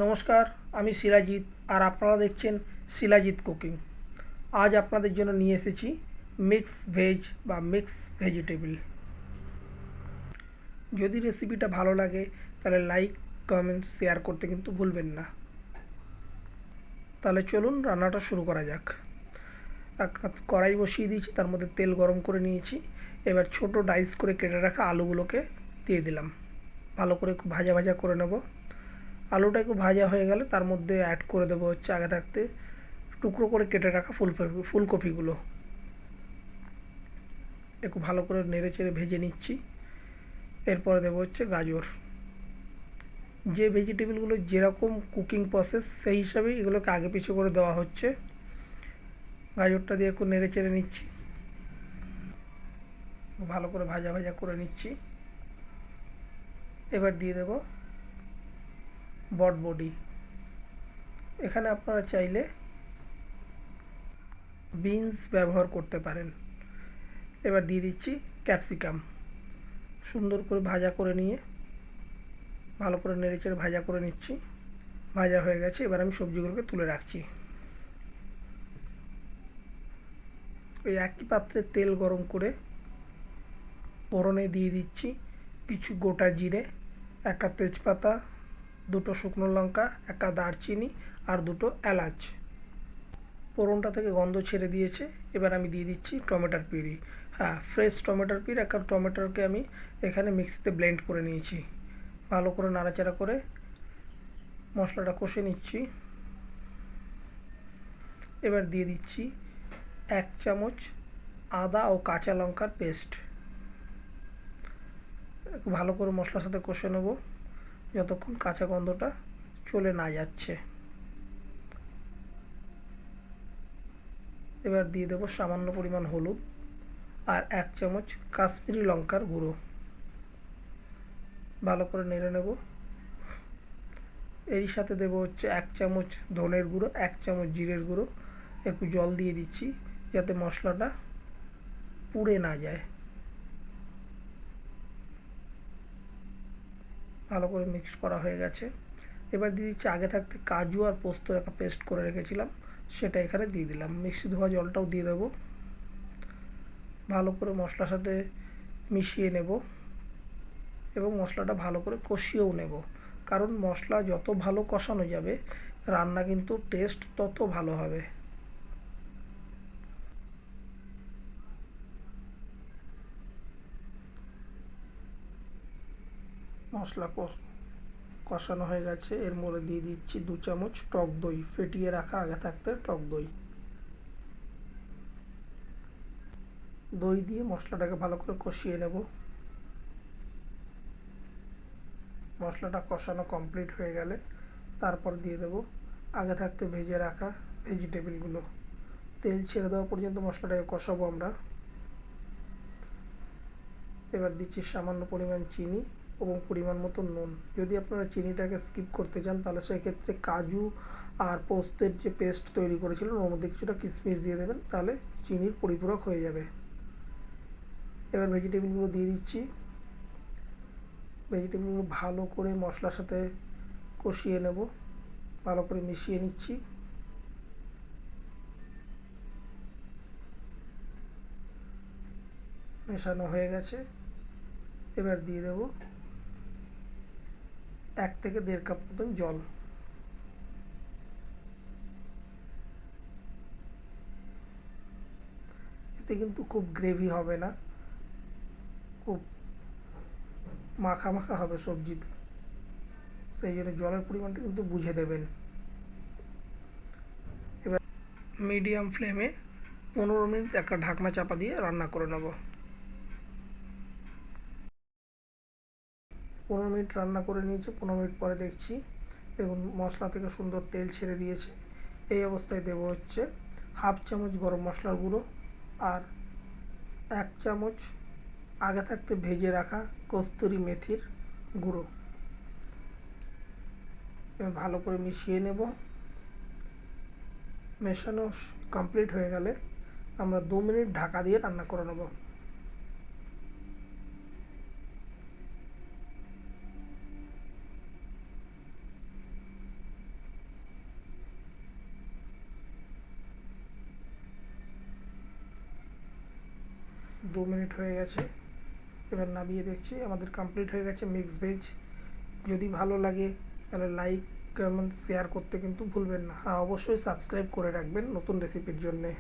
নমস্কার, আমি শিলাজিৎ আর আপনারা দেখছেন শিলাজিৎ কুকিং। আজ আপনাদের জন্য নিয়ে এসেছি মিক্স ভেজ বা মিক্স ভেজিটেবল। যদি রেসিপিটা ভালো লাগে তাহলে লাইক, কমেন্ট, শেয়ার করতে কিন্তু ভুলবেন না। তাহলে চলুন রান্নাটা শুরু করা যাক। কড়াই বসিয়ে দিয়েছি, তার মধ্যে তেল গরম করে নিয়েছি। এবার ছোট ডাইস করে কেটে রাখা আলুগুলোকে দিয়ে দিলাম। ভালো করে ভাজা ভাজা করে নেব। আলুটা একটু ভাজা হয়ে গেলে তার মধ্যে অ্যাড করে দেবো আগে থাকতে টুকরো করে কেটে রাখা ফুলকপিগুলো। একটু ভালো করে নেড়ে চেড়ে ভেজে নিচ্ছি। এরপরে দেবো গাজর। যে ভেজিটেবলগুলো যেরকম কুকিং প্রসেস সেই হিসাবেই এগুলোকে আগে পিছু করে দেওয়া হচ্ছে। গাজরটা দিয়ে একটু নেড়ে চেড়ে নিচ্ছি, ভালো করে ভাজা ভাজা করে নিচ্ছি। এবার দিয়ে দেবো বটবডি। এখানে আপনারা চাইলে বিনস ব্যবহার করতে পারেন। এবার দিয়ে দিচ্ছি ক্যাপসিকাম। সুন্দর করে ভাজা করে নিয়ে ভালো করে নেড়েচেড়ে ভাজা করে নিচ্ছি। ভাজা হয়ে গেছে, এবার আমি সবজিগুলোকে তুলে রাখছি। ওই একই পাত্রে তেল গরম করে ফোড়নে দিয়ে দিচ্ছি কিছু গোটা জিরে, একটা তেজপাতা, দুটো শুকনো লঙ্কা, একটা দারচিনি আর দুটো এলাচ। ফোড়নটা থেকে গন্ধ ছেড়ে দিয়েছে। এবার আমি দিয়ে দিচ্ছি টমেটোর পিউরি। হ্যাঁ, ফ্রেশ টমেটোর পিউরি। একটা টমেটোকে আমি এখানে মিক্সিতে ব্লেন্ড করে নিয়েছি। ভালো করে নাড়াচাড়া করে মশলাটা কষে নিচ্ছি। এবার দিয়ে দিচ্ছি 1 চামচ আদা ও কাঁচা লঙ্কার পেস্ট। একটু ভালো করে মশলার সাথে কষে নেব যতক্ষণ কাঁচা গন্ধটা চলে না যাচ্ছে। এবার দিয়ে দেবো সামান্য পরিমাণ হলুদ আর 1 চামচ কাশ্মীরি লঙ্কার গুঁড়ো। ভালো করে নেড়ে নেব। এরই সাথে দেবো 1 চামচ ধনের গুঁড়ো, 1 চামচ জিরের গুঁড়ো। একটু জল দিয়ে দিচ্ছি যাতে মশলাটা পুড়ে না যায়। ভালো করে মিক্স করা হয়ে গেছে। এবার দিয়ে দিচ্ছি আগে থাকতে কাজু আর পোস্ত একটা পেস্ট করে রেখেছিলাম, সেটা এখানে দিয়ে দিলাম। মিক্সি ধোয়া জলটাও দিয়ে দেবো। ভালো করে মশলার সাথে মিশিয়ে নেব এবং মশলাটা ভালো করে কষিয়েও নেব। কারণ মশলা যত ভালো কষানো যাবে রান্না কিন্তু টেস্ট তত ভালো হবে। মশলা কষানো হয়ে গেছে। এর মধ্যে দিয়ে দিচ্ছি 2 চামচ টক দই, ফেটিয়ে রাখা আগে থাকতে টক দই। দই দিয়ে মশলাটাকে ভালো করে কষিয়ে নেব। মশলাটা কষানো কমপ্লিট হয়ে গেলে তারপর দিয়ে দেব আগে থাকতে ভেজে রাখা ভেজিটেবলগুলো। তেল ছেড়ে দেওয়া পর্যন্ত মশলাটাকে কষাবো আমরা। এবার দিচ্ছি সামান্য পরিমাণ চিনি এবং পরিমাণ মতো নুন। যদি আপনারা চিনিটাকে স্কিপ করতে চান তাহলে সেক্ষেত্রে কাজু আর পোস্তের যে পেস্ট তৈরি করেছিলেন ওর মধ্যে কিছুটা কিশমিশ দিয়ে দেবেন, তাহলে চিনির পরিপূরক হয়ে যাবে। এবার ভেজিটেবলগুলো দিয়ে দিচ্ছি। ভেজিটেবলগুলো ভালো করে মশলার সাথে কষিয়ে নেব। ভালো করে মিশিয়ে নিচ্ছি। মেশানো হয়ে গেছে। এবার দিয়ে দেব 1 থেকে 1.5 কাপ মতন জল। এতে কিন্তু খুব গ্রেভি হবে না, খুব মাখা মাখা হবে সবজিতে, সেই জন্য জলের পরিমাণটা কিন্তু বুঝে দেবেন। এবার মিডিয়াম ফ্লেমে 15 মিনিট একটা ঢাকনা চাপা দিয়ে রান্না করে নেব। 15 মিনিট রান্না করে নিয়েছি। 15 মিনিট পরে দেখছি, দেখুন মশলা থেকে সুন্দর তেল ছেড়ে দিয়েছে। এই অবস্থায় দেবো 1/2 চামচ গরম মশলার গুঁড়ো আর 1 চামচ আগে থাকতে ভেজে রাখা কস্তুরি মেথির গুঁড়ো। এবার ভালো করে মিশিয়ে নেব। মেশানো কমপ্লিট হয়ে গেলে আমরা 2 মিনিট ঢাকা দিয়ে রান্না করে নেব। 2 মিনিট হয়ে গেছে, এবার নামিয়ে দেখছি আমাদের কমপ্লিট হয়ে গেছে মিক্স ভেজ। যদি ভালো লাগে তাহলে লাইক কমেন্ট শেয়ার করতে কিন্তু ভুলবেন না, আর অবশ্যই সাবস্ক্রাইব করে রাখবেন নতুন রেসিপির জন্যে।